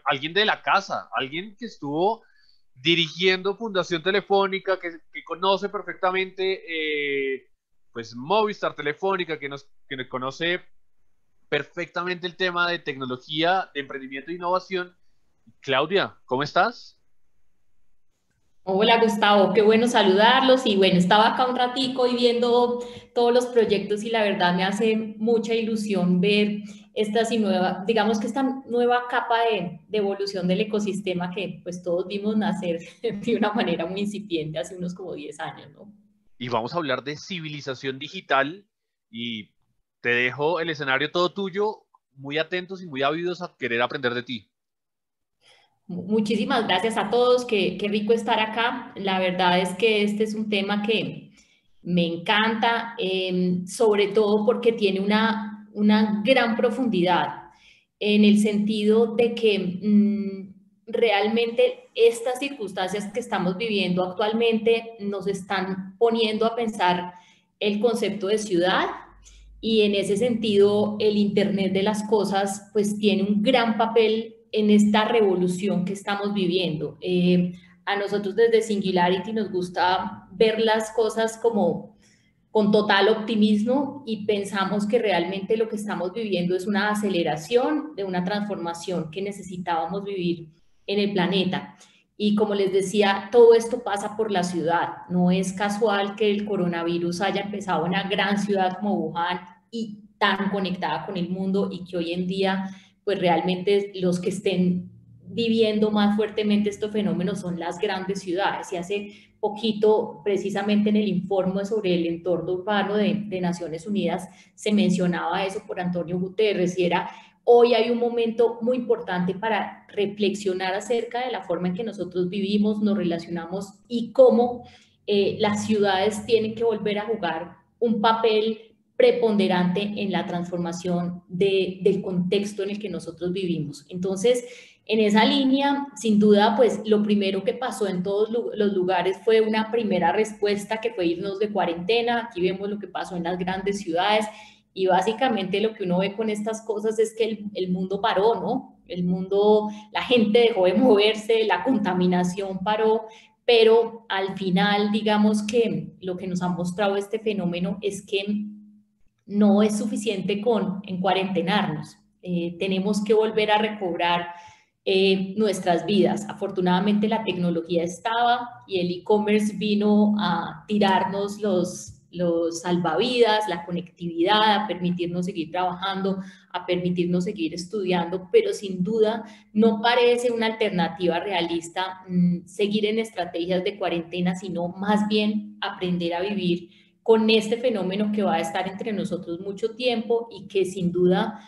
alguien de la casa, alguien que estuvo dirigiendo Fundación Telefónica, que conoce perfectamente pues Movistar Telefónica, que conoce perfectamente el tema de tecnología, de emprendimiento e innovación. Claudia, ¿cómo estás? Hola Gustavo, qué bueno saludarlos y bueno, estaba acá un ratico y viendo todos los proyectos y la verdad me hace mucha ilusión ver digamos que esta nueva capa de evolución del ecosistema que pues todos vimos nacer de una manera muy incipiente hace unos como 10 años, ¿no? Y vamos a hablar de civilización digital y te dejo el escenario todo tuyo, muy atentos y muy ávidos a querer aprender de ti. Muchísimas gracias a todos, qué rico estar acá. La verdad es que este es un tema que me encanta, sobre todo porque tiene una gran profundidad en el sentido de que realmente estas circunstancias que estamos viviendo actualmente nos están poniendo a pensar el concepto de ciudad y en ese sentido el Internet de las cosas pues tiene un gran papel en esta revolución que estamos viviendo. A nosotros desde Singularity nos gusta ver las cosas como con total optimismo y pensamos que realmente lo que estamos viviendo es una aceleración de una transformación que necesitábamos vivir en el planeta. Y como les decía, todo esto pasa por la ciudad. No es casual que el coronavirus haya empezado en una gran ciudad como Wuhan y tan conectada con el mundo y que hoy en día, pues realmente los que estén viviendo más fuertemente estos fenómenos son las grandes ciudades. Y hace poquito, precisamente en el informe sobre el entorno urbano de Naciones Unidas, se mencionaba eso por Antonio Guterres y era, hoy hay un momento muy importante para reflexionar acerca de la forma en que nosotros vivimos, nos relacionamos y cómo las ciudades tienen que volver a jugar un papel preponderante en la transformación del contexto en el que nosotros vivimos. Entonces, en esa línea, sin duda, pues lo primero que pasó en todos los lugares fue una primera respuesta que fue irnos de cuarentena. Aquí vemos lo que pasó en las grandes ciudades y básicamente lo que uno ve con estas cosas es que el mundo paró, ¿no? El mundo, la gente dejó de moverse, la contaminación paró, pero al final, digamos que lo que nos ha mostrado este fenómeno es que no es suficiente con en cuarentenarnos. Tenemos que volver a recobrar nuestras vidas. Afortunadamente la tecnología estaba y el e-commerce vino a tirarnos los salvavidas, la conectividad, a permitirnos seguir trabajando, a permitirnos seguir estudiando, pero sin duda no parece una alternativa realista seguir en estrategias de cuarentena, sino más bien aprender a vivir con este fenómeno que va a estar entre nosotros mucho tiempo y que sin duda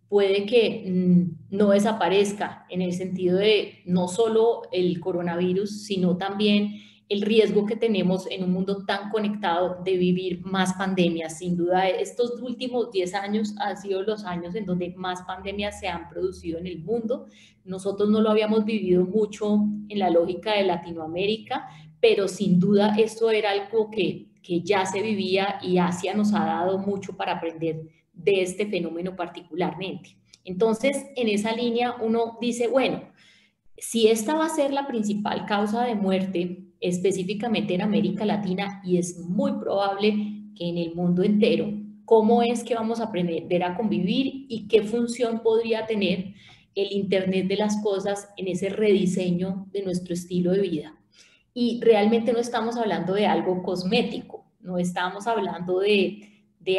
puede que no desaparezca en el sentido de no solo el coronavirus, sino también el riesgo que tenemos en un mundo tan conectado de vivir más pandemias. Sin duda, estos últimos 10 años han sido los años en donde más pandemias se han producido en el mundo. Nosotros no lo habíamos vivido mucho en la lógica de Latinoamérica, pero sin duda esto era algo que ya se vivía y Asia nos ha dado mucho para aprender de este fenómeno particularmente. Entonces, en esa línea uno dice, bueno, si esta va a ser la principal causa de muerte, específicamente en América Latina, y es muy probable que en el mundo entero, ¿cómo es que vamos a aprender a convivir y qué función podría tener el Internet de las cosas en ese rediseño de nuestro estilo de vida? Y realmente no estamos hablando de algo cosmético, no estamos hablando de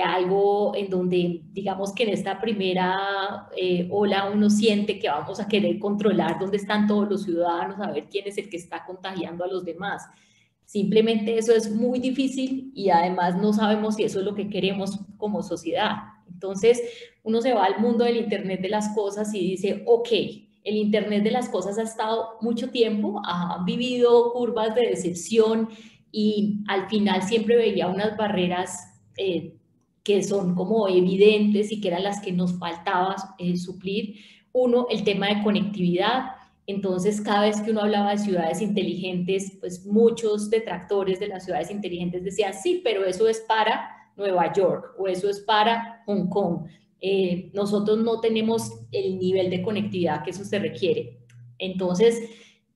algo en donde, digamos que en esta primera ola uno siente que vamos a querer controlar dónde están todos los ciudadanos, a ver quién es el que está contagiando a los demás. Simplemente eso es muy difícil y además no sabemos si eso es lo que queremos como sociedad. Entonces uno se va al mundo del Internet de las cosas y dice, ok, el Internet de las cosas ha estado mucho tiempo, ha vivido curvas de decepción y al final siempre veía unas barreras que son como evidentes y que eran las que nos faltaba suplir. Uno, el tema de conectividad. Entonces, cada vez que uno hablaba de ciudades inteligentes, pues muchos detractores de las ciudades inteligentes decían, sí, pero eso es para Nueva York o eso es para Hong Kong. nosotros no tenemos el nivel de conectividad que eso se requiere. Entonces,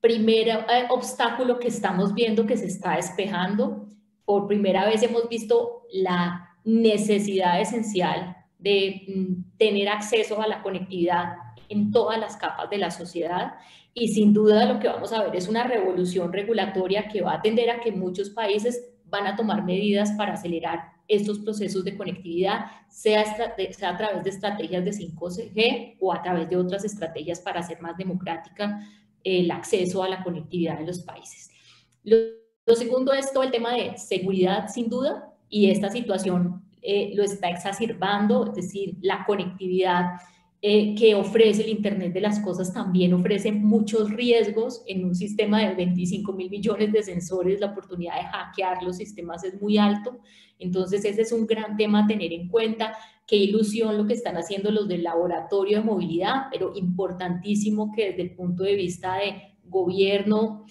primer obstáculo que estamos viendo que se está despejando, por primera vez hemos visto la necesidad esencial de tener acceso a la conectividad en todas las capas de la sociedad, y sin duda lo que vamos a ver es una revolución regulatoria que va a tender a que muchos países van a tomar medidas para acelerar estos procesos de conectividad, sea a través de estrategias de 5G o a través de otras estrategias para hacer más democrática el acceso a la conectividad en los países. Lo segundo es todo el tema de seguridad, sin duda, y esta situación lo está exacerbando, es decir, la conectividad que ofrece el Internet de las Cosas también ofrece muchos riesgos. En un sistema de 25.000 millones de sensores, la oportunidad de hackear los sistemas es muy alto. Entonces, ese es un gran tema a tener en cuenta. Qué ilusión lo que están haciendo los del laboratorio de movilidad, pero importantísimo que desde el punto de vista de gobierno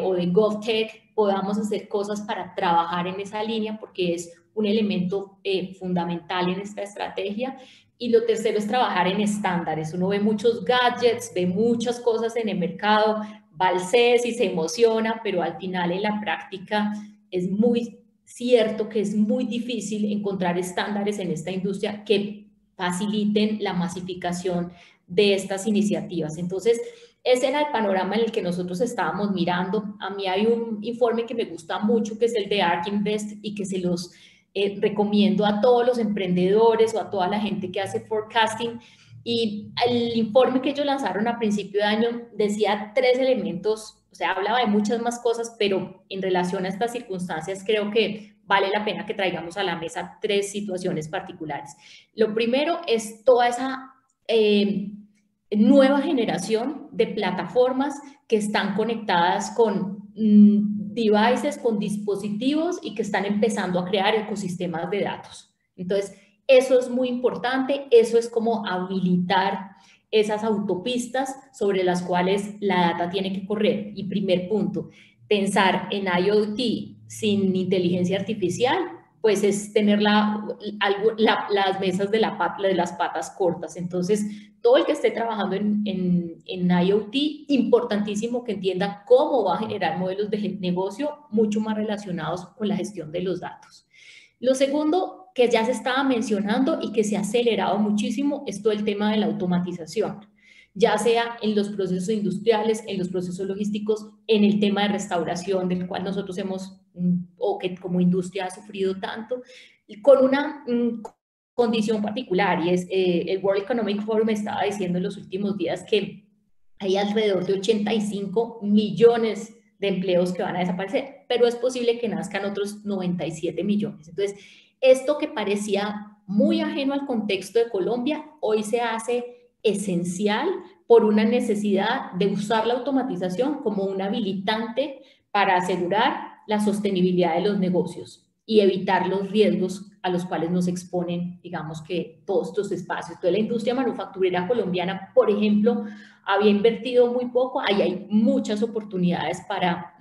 o de GovTech podamos hacer cosas para trabajar en esa línea, porque es un elemento fundamental en esta estrategia. Y lo tercero es trabajar en estándares. Uno ve muchos gadgets, ve muchas cosas en el mercado, va al CES y se emociona, pero al final en la práctica es muy cierto que es muy difícil encontrar estándares en esta industria que faciliten la masificación de estas iniciativas. Entonces, ese era el panorama en el que nosotros estábamos mirando. A mí hay un informe que me gusta mucho, que es el de ARK Invest, y que se los recomiendo a todos los emprendedores o a toda la gente que hace forecasting. Y el informe que ellos lanzaron a principio de año decía 3 elementos, o sea, hablaba de muchas más cosas, pero en relación a estas circunstancias creo que vale la pena que traigamos a la mesa 3 situaciones particulares. Lo primero es toda esa nueva generación de plataformas que están conectadas con devices, con dispositivos, y que están empezando a crear ecosistemas de datos. Entonces, eso es muy importante, eso es como habilitar esas autopistas sobre las cuales la data tiene que correr. Y primer punto, pensar en IoT sin inteligencia artificial, pues es tener las mesas de las patas cortas. Entonces, todo el que esté trabajando en IoT, importantísimo que entienda cómo va a generar modelos de negocio mucho más relacionados con la gestión de los datos. Lo segundo, que ya se estaba mencionando y que se ha acelerado muchísimo, es todo el tema de la automatización, ya sea en los procesos industriales, en los procesos logísticos, en el tema de restauración, del cual nosotros hemos, o que como industria ha sufrido tanto, con una condición particular, y es el World Economic Forum estaba diciendo en los últimos días que hay alrededor de 85 millones de empleos que van a desaparecer, pero es posible que nazcan otros 97 millones. Entonces, esto que parecía muy ajeno al contexto de Colombia, hoy se hace esencial por una necesidad de usar la automatización como un habilitante para asegurar la sostenibilidad de los negocios y evitar los riesgos a los cuales nos exponen, digamos, que todos estos espacios. Entonces, la industria manufacturera colombiana, por ejemplo, había invertido muy poco. Ahí hay muchas oportunidades para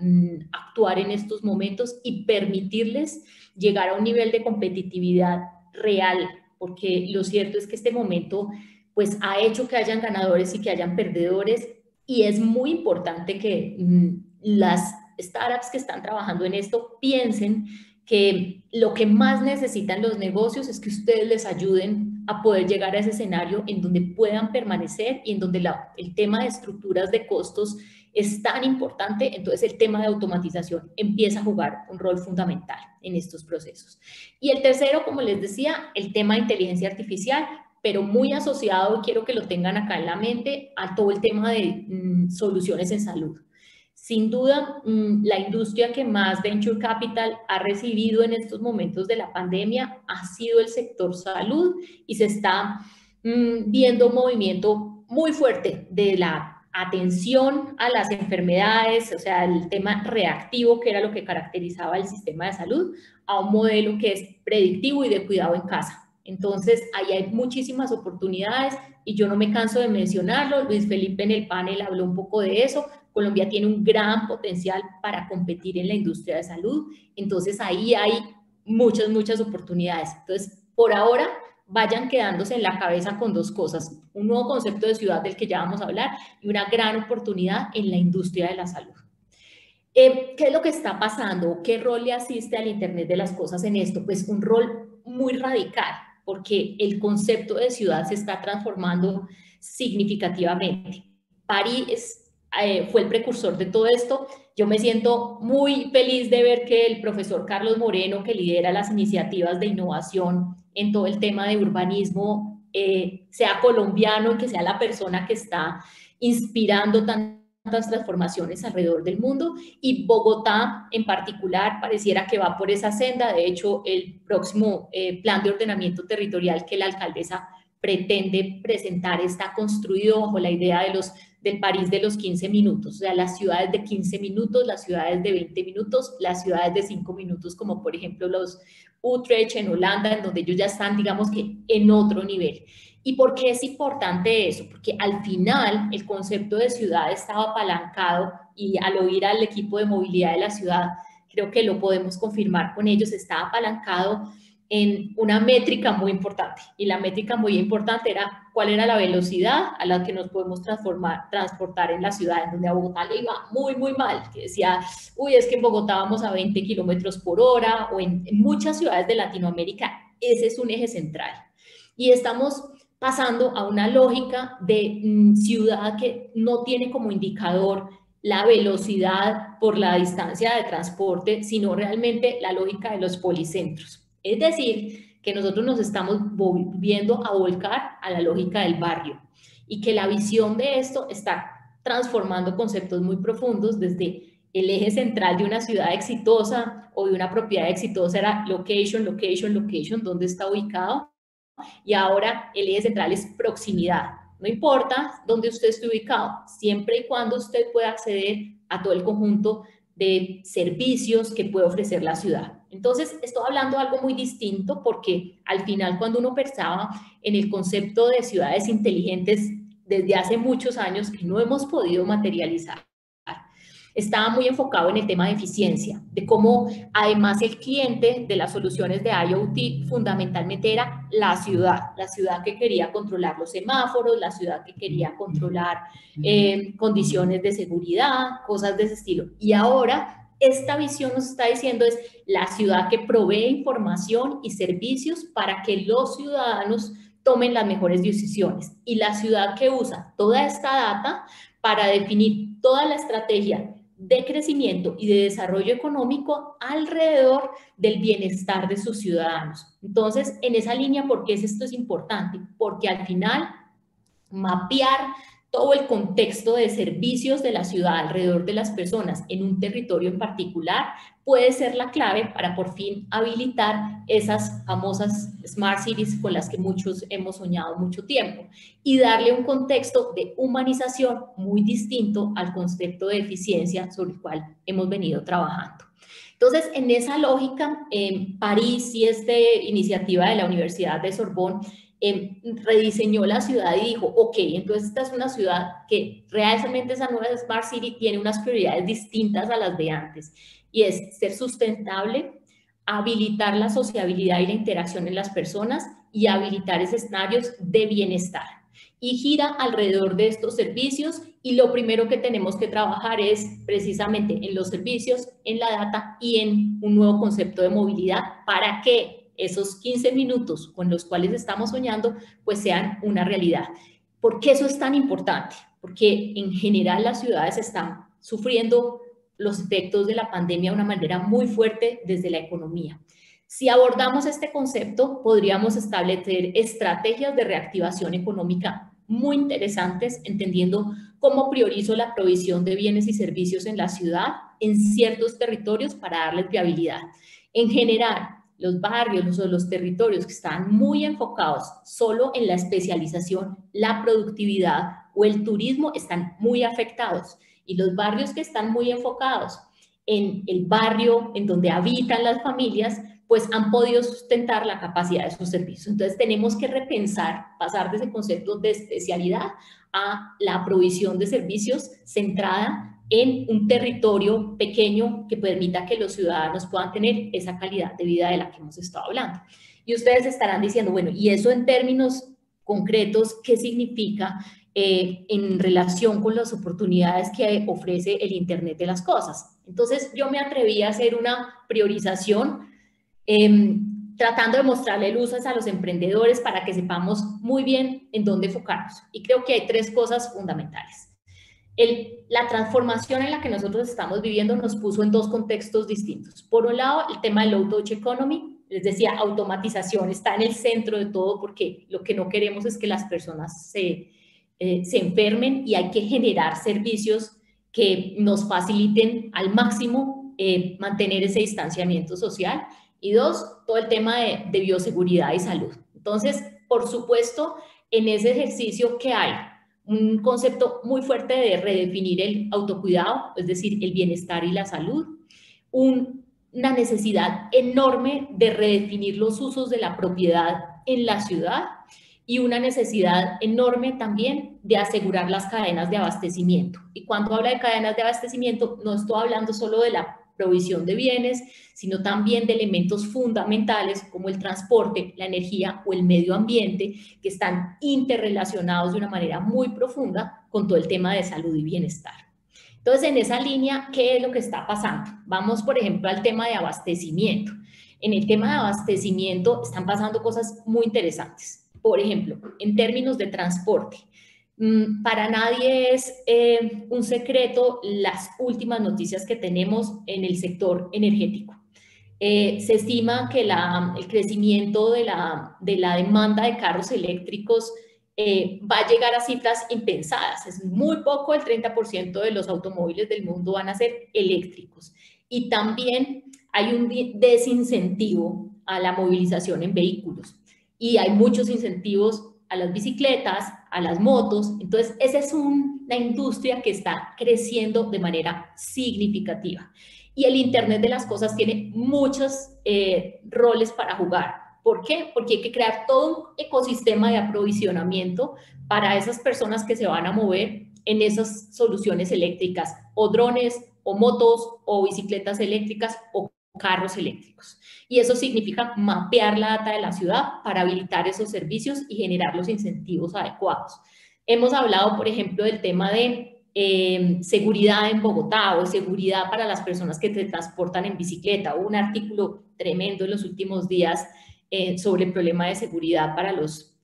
actuar en estos momentos y permitirles llegar a un nivel de competitividad real, porque lo cierto es que este momento pues ha hecho que hayan ganadores y que hayan perdedores, y es muy importante que las startups que están trabajando en esto piensen que lo que más necesitan los negocios es que ustedes les ayuden a poder llegar a ese escenario en donde puedan permanecer y en donde el tema de estructuras de costos es tan importante. Entonces el tema de automatización empieza a jugar un rol fundamental en estos procesos. Y el tercero, como les decía, el tema de inteligencia artificial, pero muy asociado, y quiero que lo tengan acá en la mente, a todo el tema de soluciones en salud. Sin duda, la industria que más Venture Capital ha recibido en estos momentos de la pandemia ha sido el sector salud, y se está viendo un movimiento muy fuerte de la atención a las enfermedades, o sea, el tema reactivo, que era lo que caracterizaba el sistema de salud, a un modelo que es predictivo y de cuidado en casa. Entonces, ahí hay muchísimas oportunidades y yo no me canso de mencionarlo. Luis Felipe en el panel habló un poco de eso. Colombia tiene un gran potencial para competir en la industria de salud. Entonces, ahí hay muchas oportunidades. Entonces, por ahora, vayan quedándose en la cabeza con dos cosas: un nuevo concepto de ciudad del que ya vamos a hablar y una gran oportunidad en la industria de la salud. ¿Qué es lo que está pasando? ¿Qué rol le asiste al Internet de las cosas en esto? Pues un rol muy radical, porque el concepto de ciudad se está transformando significativamente. París fue el precursor de todo esto. Yo me siento muy feliz de ver que el profesor Carlos Moreno, que lidera las iniciativas de innovación en todo el tema de urbanismo, sea colombiano y que sea la persona que está inspirando tantas transformaciones alrededor del mundo, y Bogotá en particular pareciera que va por esa senda. De hecho, el próximo plan de ordenamiento territorial que la alcaldesa pretende presentar está construido bajo la idea del París de los 15 minutos, o sea, las ciudades de 15 minutos, las ciudades de 20 minutos, las ciudades de 5 minutos, como por ejemplo los Utrecht en Holanda, en donde ellos ya están, digamos que, en otro nivel. ¿Y por qué es importante eso? Porque al final el concepto de ciudad estaba apalancado, y al oír al equipo de movilidad de la ciudad, creo que lo podemos confirmar con ellos, estaba apalancado en una métrica muy importante. Y la métrica muy importante era cuál era la velocidad a la que nos podemos transportar en la ciudad, en donde a Bogotá le iba muy, muy mal, que decía, uy, es que en Bogotá vamos a 20 kilómetros por hora, o en muchas ciudades de Latinoamérica, ese es un eje central. Y estamos pasando a una lógica de ciudad que no tiene como indicador la velocidad por la distancia de transporte, sino realmente la lógica de los policentros. Es decir, que nosotros nos estamos volviendo a volcar a la lógica del barrio, y que la visión de esto está transformando conceptos muy profundos. Desde el eje central de una ciudad exitosa o de una propiedad exitosa era location, location, location, dónde está ubicado, y ahora el eje central es proximidad. No importa dónde usted esté ubicado, siempre y cuando usted pueda acceder a todo el conjunto de servicios que puede ofrecer la ciudad. Entonces, estoy hablando de algo muy distinto, porque al final, cuando uno pensaba en el concepto de ciudades inteligentes desde hace muchos años que no hemos podido materializar, estaba muy enfocado en el tema de eficiencia, de cómo además el cliente de las soluciones de IoT fundamentalmente era la ciudad que quería controlar los semáforos, la ciudad que quería controlar condiciones de seguridad, cosas de ese estilo. Y ahora esta visión nos está diciendo es la ciudad que provee información y servicios para que los ciudadanos tomen las mejores decisiones, y la ciudad que usa toda esta data para definir toda la estrategia de crecimiento y de desarrollo económico alrededor del bienestar de sus ciudadanos. Entonces, en esa línea, ¿por qué esto es importante? Porque al final, mapear todo el contexto de servicios de la ciudad alrededor de las personas en un territorio en particular puede ser la clave para por fin habilitar esas famosas Smart Cities con las que muchos hemos soñado mucho tiempo, y darle un contexto de humanización muy distinto al concepto de eficiencia sobre el cual hemos venido trabajando. Entonces, en esa lógica, París y esta iniciativa de la Universidad de Sorbonne rediseñó la ciudad y dijo, ok, entonces esta es una ciudad que realmente, esa nueva Smart City tiene unas prioridades distintas a las de antes, y es ser sustentable, habilitar la sociabilidad y la interacción en las personas, y habilitar escenarios de bienestar. Y gira alrededor de estos servicios, y lo primero que tenemos que trabajar es precisamente en los servicios, en la data y en un nuevo concepto de movilidad para que esos 15 minutos con los cuales estamos soñando pues sean una realidad. ¿Por qué eso es tan importante? Porque en general las ciudades están sufriendo los efectos de la pandemia de una manera muy fuerte desde la economía. Si abordamos este concepto, podríamos establecer estrategias de reactivación económica muy interesantes, entendiendo cómo priorizo la provisión de bienes y servicios en la ciudad, en ciertos territorios, para darles viabilidad. En general, los barrios o los territorios que están muy enfocados solo en la especialización, la productividad o el turismo están muy afectados, y los barrios que están muy enfocados en el barrio en donde habitan las familias pues han podido sustentar la capacidad de sus servicios. Entonces tenemos que repensar, pasar de ese concepto de especialidad a la provisión de servicios centrada en un territorio pequeño que permita que los ciudadanos puedan tener esa calidad de vida de la que hemos estado hablando. Y ustedes estarán diciendo, bueno, ¿y eso en términos concretos qué significa en relación con las oportunidades que ofrece el Internet de las cosas? Entonces yo me atreví a hacer una priorización tratando de mostrarle luces a los emprendedores para que sepamos muy bien en dónde enfocarnos. Y creo que hay tres cosas fundamentales. La transformación en la que nosotros estamos viviendo nos puso en dos contextos distintos. Por un lado, el tema del low touch economy, les decía, automatización está en el centro de todo porque lo que no queremos es que las personas se enfermen y hay que generar servicios que nos faciliten al máximo mantener ese distanciamiento social. Y dos, todo el tema de bioseguridad y salud. Entonces, por supuesto, en ese ejercicio que hay un concepto muy fuerte de redefinir el autocuidado, es decir, el bienestar y la salud, una necesidad enorme de redefinir los usos de la propiedad en la ciudad y una necesidad enorme también de asegurar las cadenas de abastecimiento. Y cuando habla de cadenas de abastecimiento, no estoy hablando solo de la provisión de bienes, sino también de elementos fundamentales como el transporte, la energía o el medio ambiente, que están interrelacionados de una manera muy profunda con todo el tema de salud y bienestar. Entonces, en esa línea, ¿qué es lo que está pasando? Vamos, por ejemplo, al tema de abastecimiento. En el tema de abastecimiento están pasando cosas muy interesantes. Por ejemplo, en términos de transporte. Para nadie es un secreto las últimas noticias que tenemos en el sector energético. Se estima que el crecimiento de la demanda de carros eléctricos va a llegar a cifras impensadas. Es muy poco, el 30% de los automóviles del mundo van a ser eléctricos. Y también hay un desincentivo a la movilización en vehículos. Y hay muchos incentivos a las bicicletas, a las motos. Entonces, esa es una industria que está creciendo de manera significativa. Y el Internet de las cosas tiene muchos roles para jugar. ¿Por qué? Porque hay que crear todo un ecosistema de aprovisionamiento para esas personas que se van a mover en esas soluciones eléctricas, o drones, o motos, o bicicletas eléctricas, o carros eléctricos. Y eso significa mapear la data de la ciudad para habilitar esos servicios y generar los incentivos adecuados. Hemos hablado, por ejemplo, del tema de seguridad en Bogotá o seguridad para las personas que se transportan en bicicleta. Hubo un artículo tremendo en los últimos días sobre el problema de seguridad para los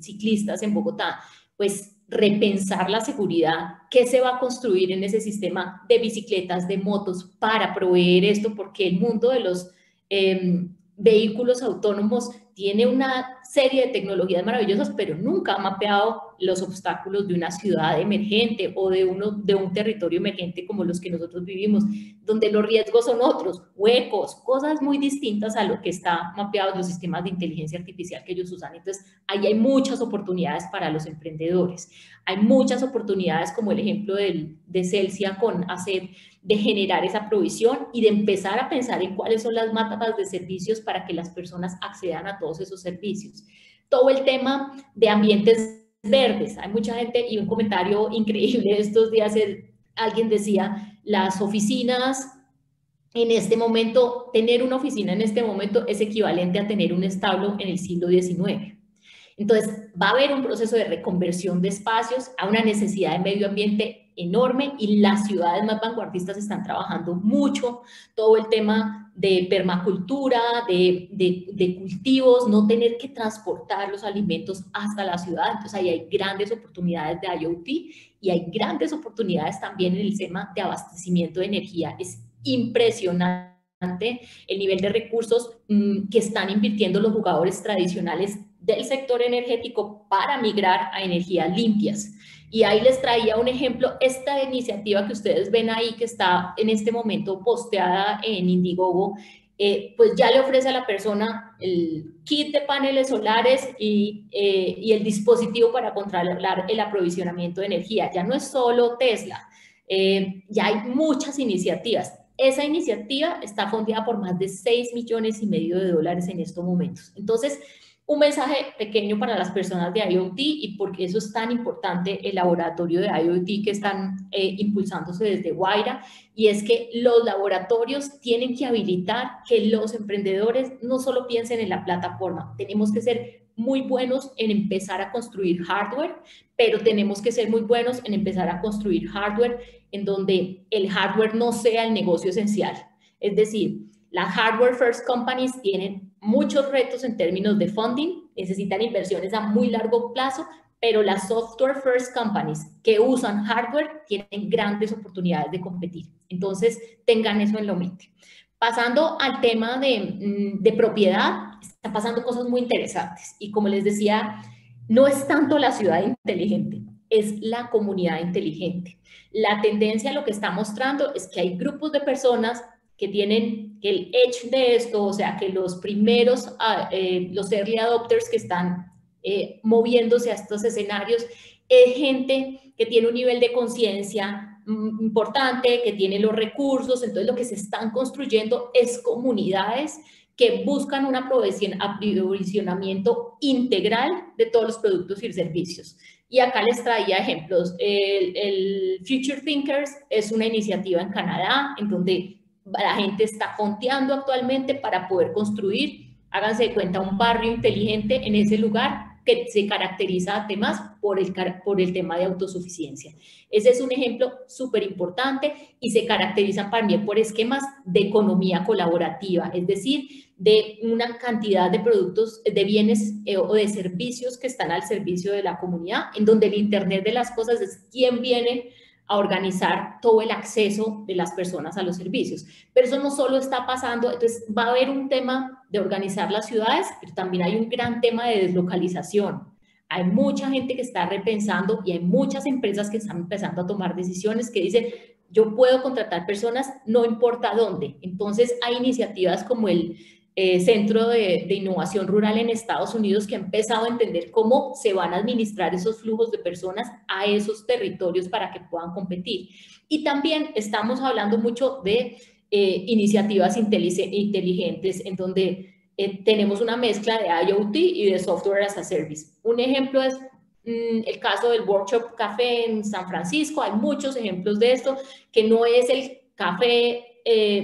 ciclistas en Bogotá. Pues repensar la seguridad, qué se va a construir en ese sistema de bicicletas, de motos para proveer esto, porque el mundo de los vehículos autónomos tiene una serie de tecnologías maravillosas, pero nunca ha mapeado los obstáculos de una ciudad emergente o de un territorio emergente como los que nosotros vivimos, donde los riesgos son otros, huecos, cosas muy distintas a lo que está mapeado en los sistemas de inteligencia artificial que ellos usan. Entonces, ahí hay muchas oportunidades para los emprendedores. Hay muchas oportunidades, como el ejemplo de Celsia con ACEP, de generar esa provisión y de empezar a pensar en cuáles son las mapas de servicios para que las personas accedan a todos esos servicios. Todo el tema de ambientes verdes. Hay mucha gente, y un comentario increíble estos días, alguien decía, las oficinas en este momento, tener una oficina en este momento es equivalente a tener un establo en el siglo XIX. Entonces, va a haber un proceso de reconversión de espacios a una necesidad de medio ambiente enorme y las ciudades más vanguardistas están trabajando mucho todo el tema de permacultura, de cultivos, no tener que transportar los alimentos hasta la ciudad. Entonces, ahí hay grandes oportunidades de IoT y hay grandes oportunidades también en el tema de abastecimiento de energía. Es impresionante el nivel de recursos que están invirtiendo los jugadores tradicionales del sector energético para migrar a energías limpias. Y ahí les traía un ejemplo, esta iniciativa que ustedes ven ahí, que está en este momento posteada en Indiegogo, pues ya le ofrece a la persona el kit de paneles solares y el dispositivo para controlar el aprovisionamiento de energía. Ya no es solo Tesla, ya hay muchas iniciativas. Esa iniciativa está fondeada por más de $6,5 millones en estos momentos. Entonces, Un mensaje pequeño para las personas de IoT y porque eso es tan importante el laboratorio de IoT que están impulsándose desde Guaira, y es que los laboratorios tienen que habilitar que los emprendedores no solo piensen en la plataforma, tenemos que ser muy buenos en empezar a construir hardware, pero tenemos que ser muy buenos en empezar a construir hardware en donde el hardware no sea el negocio esencial. Es decir, las hardware first companies tienen muchos retos en términos de funding, necesitan inversiones a muy largo plazo, pero las software first companies que usan hardware tienen grandes oportunidades de competir. Entonces, tengan eso en la mente. Pasando al tema de propiedad, están pasando cosas muy interesantes. Y como les decía, no es tanto la ciudad inteligente, es la comunidad inteligente. La tendencia lo que está mostrando es que hay grupos de personas que tienen el edge de esto, o sea, que los primeros, los early adopters que están moviéndose a estos escenarios, es gente que tiene un nivel de conciencia importante, que tiene los recursos, entonces lo que se están construyendo es comunidades que buscan un aprovisionamiento integral de todos los productos y servicios. Y acá les traía ejemplos. El Future Thinkers es una iniciativa en Canadá en donde la gente está fondeando actualmente para poder construir, háganse de cuenta, un barrio inteligente en ese lugar que se caracteriza además por el tema de autosuficiencia. Ese es un ejemplo súper importante y se caracterizan también por esquemas de economía colaborativa, es decir, de una cantidad de productos, de bienes o de servicios que están al servicio de la comunidad, en donde el Internet de las cosas es quien viene a organizar todo el acceso de las personas a los servicios. Pero eso no solo está pasando, entonces va a haber un tema de organizar las ciudades, pero también hay un gran tema de deslocalización. Hay mucha gente que está repensando y hay muchas empresas que están empezando a tomar decisiones que dicen, yo puedo contratar personas, no importa dónde. Entonces hay iniciativas como el Centro de Innovación Rural en Estados Unidos que ha empezado a entender cómo se van a administrar esos flujos de personas a esos territorios para que puedan competir. Y también estamos hablando mucho de iniciativas inteligentes en donde tenemos una mezcla de IoT y de Software as a Service. Un ejemplo es el caso del Workshop Café en San Francisco. Hay muchos ejemplos de esto, que no es el café,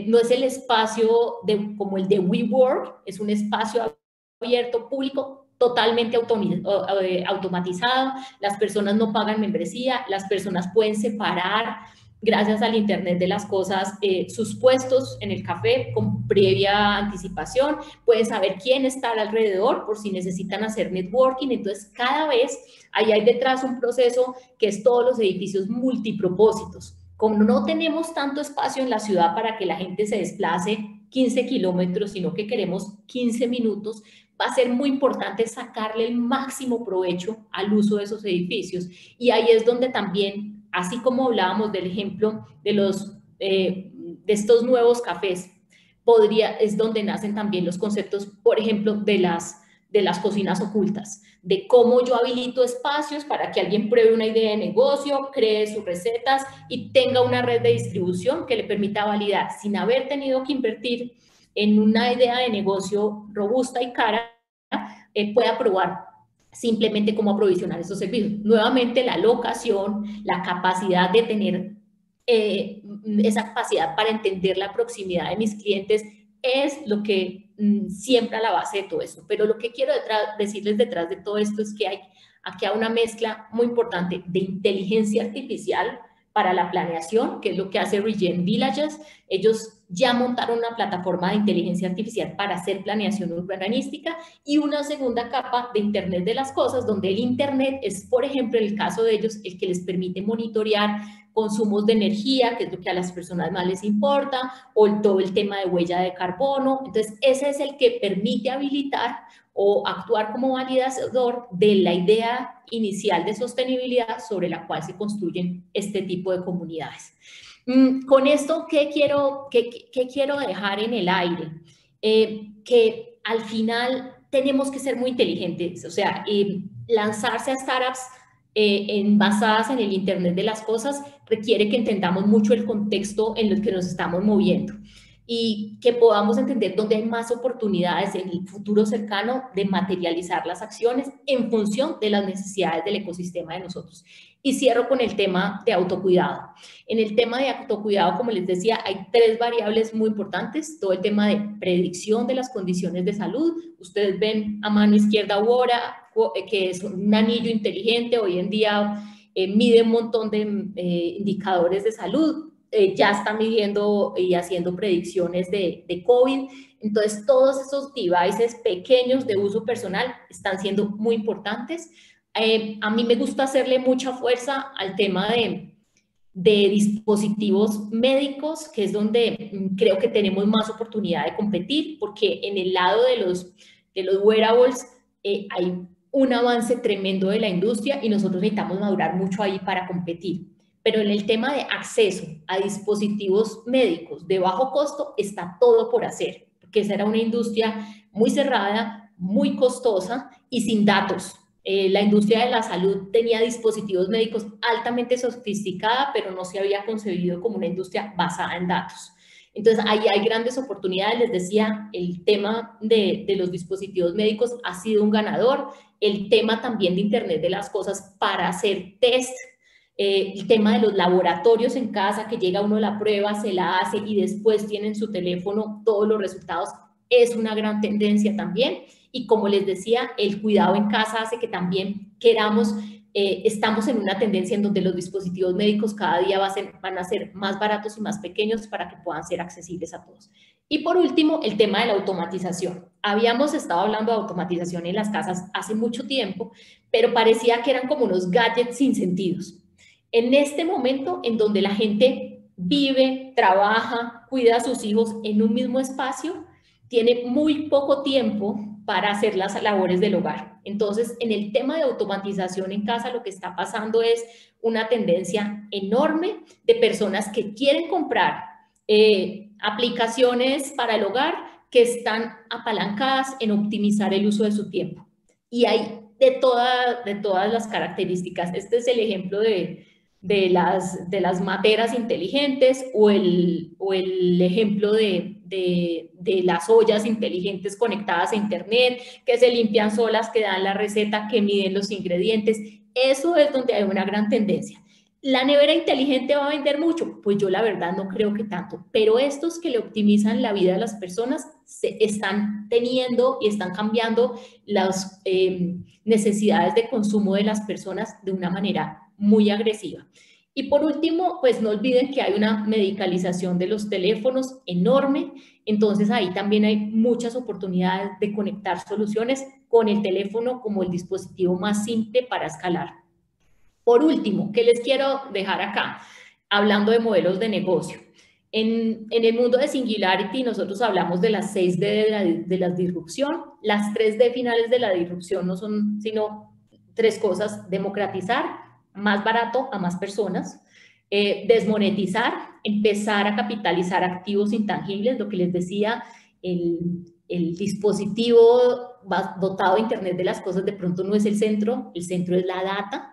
no es el espacio como el de WeWork, es un espacio abierto, público, totalmente automatizado, las personas no pagan membresía, las personas pueden separar, gracias al Internet de las cosas, sus puestos en el café con previa anticipación, pueden saber quién está alrededor por si necesitan hacer networking, entonces cada vez ahí hay detrás un proceso que es todos los edificios multipropósitos. Como no tenemos tanto espacio en la ciudad para que la gente se desplace 15 kilómetros, sino que queremos 15 minutos, va a ser muy importante sacarle el máximo provecho al uso de esos edificios. Y ahí es donde también, así como hablábamos del ejemplo de estos nuevos cafés, es donde nacen también los conceptos, por ejemplo, de las cocinas ocultas, de cómo yo habilito espacios para que alguien pruebe una idea de negocio, cree sus recetas y tenga una red de distribución que le permita validar sin haber tenido que invertir en una idea de negocio robusta y cara, pueda probar simplemente cómo aprovisionar esos servicios. Nuevamente, la locación, la capacidad de tener esa capacidad para entender la proximidad de mis clientes es lo que siempre a la base de todo esto. Pero lo que quiero decirles detrás de todo esto es que hay aquí una mezcla muy importante de inteligencia artificial para la planeación, que es lo que hace Regen Villages. Ellos ya montaron una plataforma de inteligencia artificial para hacer planeación urbanística y una segunda capa de Internet de las cosas, donde el Internet es, por ejemplo, en el caso de ellos, el que les permite monitorear consumos de energía, que es lo que a las personas más les importa, o todo el tema de huella de carbono. Entonces, ese es el que permite habilitar o actuar como validador de la idea inicial de sostenibilidad sobre la cual se construyen este tipo de comunidades. Con esto, ¿qué quiero dejar en el aire? Que al final tenemos que ser muy inteligentes, o sea, lanzarse a startups basadas en el Internet de las cosas requiere que entendamos mucho el contexto en el que nos estamos moviendo. y que podamos entender dónde hay más oportunidades en el futuro cercano de materializar las acciones en función de las necesidades del ecosistema de nosotros. Y cierro con el tema de autocuidado. En el tema de autocuidado, como les decía, hay 3 variables muy importantes. Todo el tema de predicción de las condiciones de salud. Ustedes ven a mano izquierda Oura, que es un anillo inteligente. Hoy en día mide un montón de indicadores de salud. Ya está midiendo y haciendo predicciones de COVID. Entonces, todos esos devices pequeños de uso personal están siendo muy importantes. A mí me gusta hacerle mucha fuerza al tema de dispositivos médicos, que es donde creo que tenemos más oportunidad de competir, porque en el lado de los wearables hay un avance tremendo de la industria y nosotros necesitamos madurar mucho ahí para competir. Pero en el tema de acceso a dispositivos médicos de bajo costo está todo por hacer, porque esa era una industria muy cerrada, muy costosa y sin datos. La industria de la salud tenía dispositivos médicos altamente sofisticada, pero no se había concebido como una industria basada en datos. Entonces, ahí hay grandes oportunidades. Les decía, el tema de los dispositivos médicos ha sido un ganador. El tema también de Internet de las cosas para hacer test. El tema de los laboratorios en casa, que llega uno a la prueba, se la hace y después tiene en su teléfono todos los resultados, es una gran tendencia también. Y como les decía, el cuidado en casa hace que también queramos, estamos en una tendencia en donde los dispositivos médicos cada día van a ser más baratos y más pequeños para que puedan ser accesibles a todos. Y por último, el tema de la automatización. Habíamos estado hablando de automatización en las casas hace mucho tiempo, pero parecía que eran como unos gadgets sin sentidos. En este momento en donde la gente vive, trabaja, cuida a sus hijos en un mismo espacio, tiene muy poco tiempo para hacer las labores del hogar. Entonces, en el tema de automatización en casa, lo que está pasando es una tendencia enorme de personas que quieren comprar aplicaciones para el hogar que están apalancadas en optimizar el uso de su tiempo. Y hay de todas las características. Este es el ejemplo de las materas inteligentes o el ejemplo de las ollas inteligentes conectadas a internet, que se limpian solas, que dan la receta, que miden los ingredientes. Eso es donde hay una gran tendencia. ¿La nevera inteligente va a vender mucho? Pues yo la verdad no creo que tanto, pero estos que le optimizan la vida a las personas se están teniendo y están cambiando las necesidades de consumo de las personas de una manera muy agresiva. Y por último, pues no olviden que hay una medicalización de los teléfonos enorme, entonces ahí también hay muchas oportunidades de conectar soluciones con el teléfono como el dispositivo más simple para escalar. Por último, ¿qué les quiero dejar acá? Hablando de modelos de negocio. En el mundo de Singularity nosotros hablamos de las 6D de la disrupción. Las 3D finales de la disrupción no son sino 3 cosas: democratizar, más barato a más personas, desmonetizar, empezar a capitalizar activos intangibles, lo que les decía, el dispositivo dotado de Internet de las cosas de pronto no es el centro es la data.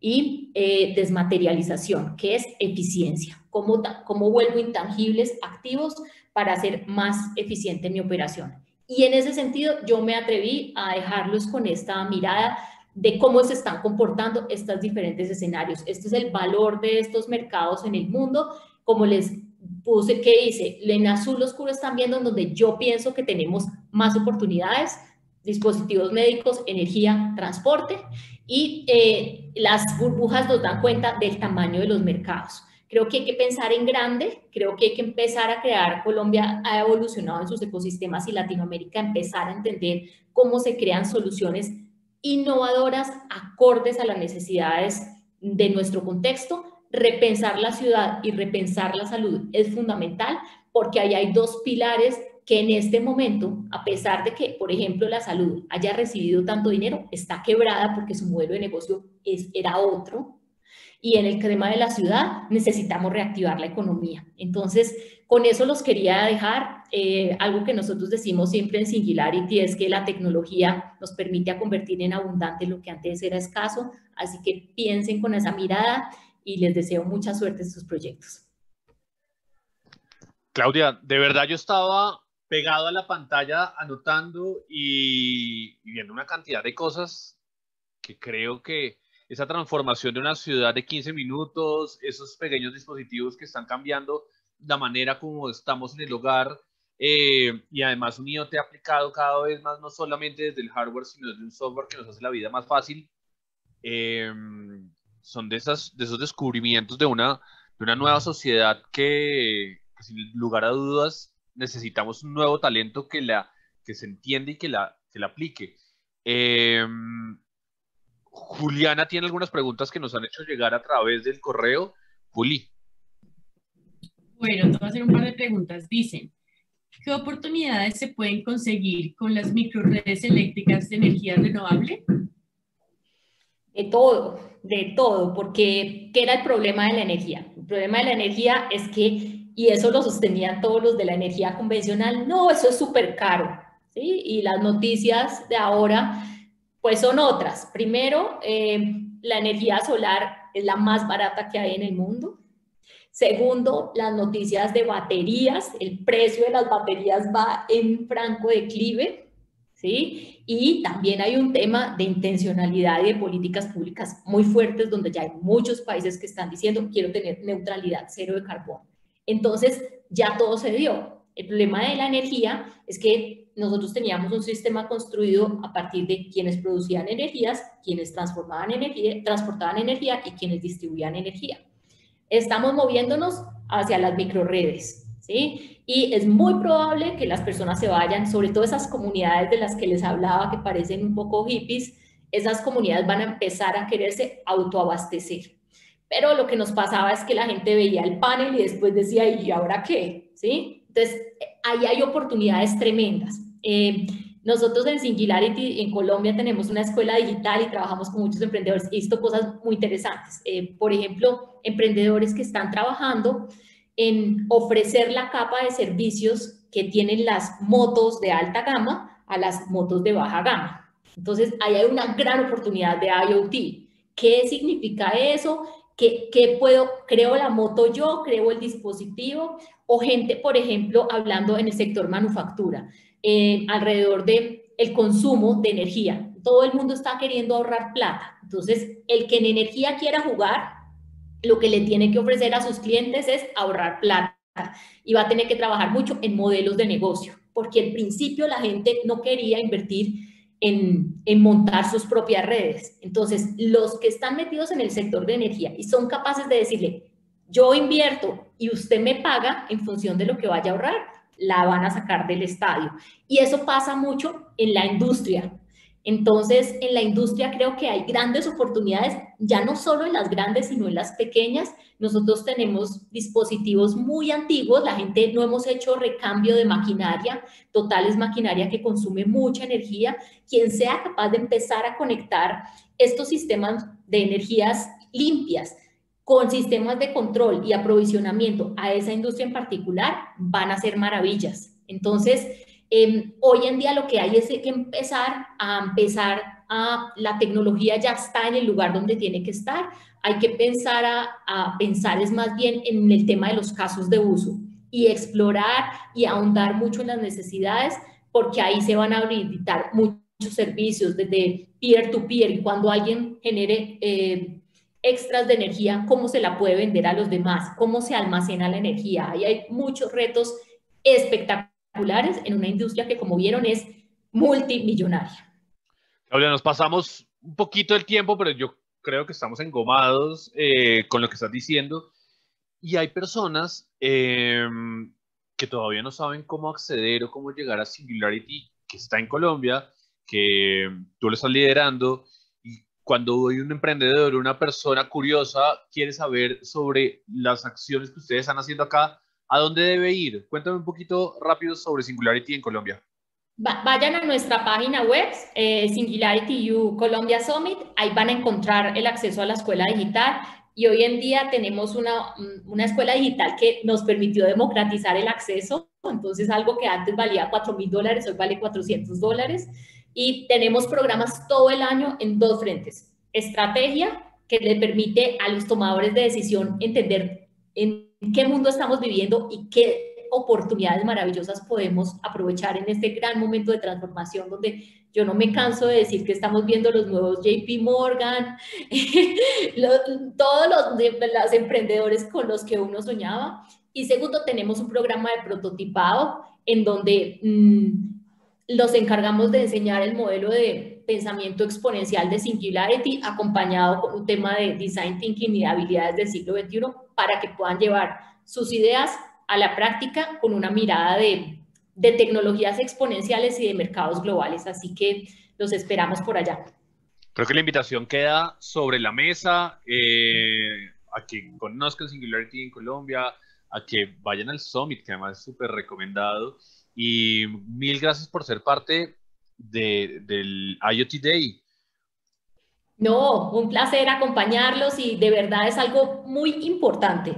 Y desmaterialización, que es eficiencia. ¿Cómo vuelvo intangibles activos para hacer más eficiente mi operación? Y en ese sentido yo me atreví a dejarlos con esta mirada de cómo se están comportando estos diferentes escenarios. Este es el valor de estos mercados en el mundo, como les puse que dice, en azul oscuro están viendo en donde yo pienso que tenemos más oportunidades: dispositivos médicos, energía, transporte, y las burbujas nos dan cuenta del tamaño de los mercados. Creo que hay que pensar en grande, creo que hay que empezar a crear. Colombia ha evolucionado en sus ecosistemas y Latinoamérica empezar a entender cómo se crean soluciones innovadoras acordes a las necesidades de nuestro contexto. Repensar la ciudad y repensar la salud es fundamental, porque ahí hay 2 pilares que en este momento, a pesar de que, por ejemplo, la salud haya recibido tanto dinero, está quebrada porque su modelo de negocio era otro. Y en el tema de la ciudad necesitamos reactivar la economía. Entonces, con eso los quería dejar. Algo que nosotros decimos siempre en Singularity es que la tecnología nos permite a convertir en abundante lo que antes era escaso. Así que piensen con esa mirada y les deseo mucha suerte en sus proyectos. Claudia, de verdad yo estaba pegado a la pantalla anotando y viendo una cantidad de cosas que creo que esa transformación de una ciudad de 15 minutos, esos pequeños dispositivos que están cambiando la manera como estamos en el hogar, y además un IoT aplicado cada vez más, no solamente desde el hardware, sino desde un software que nos hace la vida más fácil, eh, son de esos descubrimientos de una nueva sociedad que sin lugar a dudas necesitamos un nuevo talento que se entiende y que la aplique. Eh, Juliana tiene algunas preguntas que nos han hecho llegar a través del correo. Juli, Bueno, te voy a hacer un par de preguntas. Dicen, ¿qué oportunidades se pueden conseguir con las microredes eléctricas de energía renovable? De todo, porque ¿qué era el problema de la energía? El problema de la energía es que, y eso lo sostenían todos los de la energía convencional, no, eso es súper caro, ¿sí? Y las noticias de ahora, pues son otras. Primero, la energía solar es la más barata que hay en el mundo. Segundo, las noticias de baterías, el precio de las baterías va en franco declive, ¿sí? Y también hay un tema de intencionalidad y de políticas públicas muy fuertes donde ya hay muchos países que están diciendo quiero tener neutralidad cero de carbono. Entonces, ya todo se dio. El problema de la energía es que nosotros teníamos un sistema construido a partir de quienes producían energías, quienes transformaban energía, transportaban energía y quienes distribuían energía. Estamos moviéndonos hacia las microredes, ¿sí? Y es muy probable que las personas se vayan, sobre todo esas comunidades de las que les hablaba que parecen un poco hippies, esas comunidades van a empezar a quererse autoabastecer. Pero lo que nos pasaba es que la gente veía el panel y después decía, ¿y ahora qué? ¿Sí? Entonces, ahí hay oportunidades tremendas. Nosotros en Singularity, en Colombia, tenemos una escuela digital y trabajamos con muchos emprendedores. He visto cosas muy interesantes. Por ejemplo, emprendedores que están trabajando en ofrecer la capa de servicios que tienen las motos de alta gama a las motos de baja gama. Entonces, ahí hay una gran oportunidad de IoT. ¿Qué significa eso? ¿Qué puedo? ¿Creo la moto yo? ¿Creo el dispositivo? O gente, por ejemplo, hablando en el sector manufactura, alrededor de el consumo de energía. Todo el mundo está queriendo ahorrar plata. Entonces, el que en energía quiera jugar, lo que le tiene que ofrecer a sus clientes es ahorrar plata y va a tener que trabajar mucho en modelos de negocio, porque al principio la gente no quería invertir en montar sus propias redes. Entonces, los que están metidos en el sector de energía y son capaces de decirle, yo invierto y usted me paga en función de lo que vaya a ahorrar, la van a sacar del estadio. Y eso pasa mucho en la industria. Entonces, en la industria creo que hay grandes oportunidades, ya no solo en las grandes, sino en las pequeñas. Nosotros tenemos dispositivos muy antiguos, la gente no hemos hecho recambio de maquinaria, total es maquinaria que consume mucha energía. Quien sea capaz de empezar a conectar estos sistemas de energías limpias con sistemas de control y aprovisionamiento a esa industria en particular, van a ser maravillas. Entonces, hoy en día lo que hay es que empezar a la tecnología ya está en el lugar donde tiene que estar, hay que pensar a pensar es más bien en el tema de los casos de uso y explorar y ahondar mucho en las necesidades, porque ahí se van a habilitar muchos servicios desde peer-to-peer, y cuando alguien genere extras de energía, cómo se la puede vender a los demás, cómo se almacena la energía. Ahí hay muchos retos espectaculares en una industria que, como vieron, es multimillonaria. Claudia, nos pasamos un poquito el tiempo, pero yo creo que estamos engomados con lo que estás diciendo. Y hay personas que todavía no saben cómo acceder o cómo llegar a Singularity, que está en Colombia, que tú lo estás liderando. Y cuando hay un emprendedor, una persona curiosa, quiere saber sobre las acciones que ustedes están haciendo acá, ¿a dónde debe ir? Cuéntame un poquito rápido sobre Singularity en Colombia. Vayan a nuestra página web, Singularity U Colombia Summit, ahí van a encontrar el acceso a la escuela digital, y hoy en día tenemos una escuela digital que nos permitió democratizar el acceso. Entonces algo que antes valía $4,000, hoy vale $400, y tenemos programas todo el año en dos frentes: estrategia, que le permite a los tomadores de decisión entender en qué mundo estamos viviendo y qué oportunidades maravillosas podemos aprovechar en este gran momento de transformación donde yo no me canso de decir que estamos viendo los nuevos JP Morgan, todos los emprendedores con los que uno soñaba. Y segundo, tenemos un programa de prototipado en donde los encargamos de enseñar el modelo de pensamiento exponencial de Singularity acompañado con un tema de Design Thinking y de habilidades del siglo XXI para que puedan llevar sus ideas a la práctica con una mirada de tecnologías exponenciales y de mercados globales. Así que los esperamos por allá. Creo que la invitación queda sobre la mesa a que conozcan Singularity en Colombia, a que vayan al Summit, que además es súper recomendado. Y mil gracias por ser parte del IoT Day. No, un placer acompañarlos y de verdad es algo muy importante,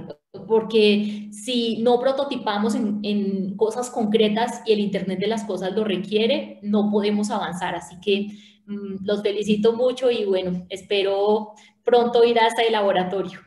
porque si no prototipamos en cosas concretas y el Internet de las cosas lo requiere, no podemos avanzar. Así que los felicito mucho y bueno, espero pronto ir a este laboratorio.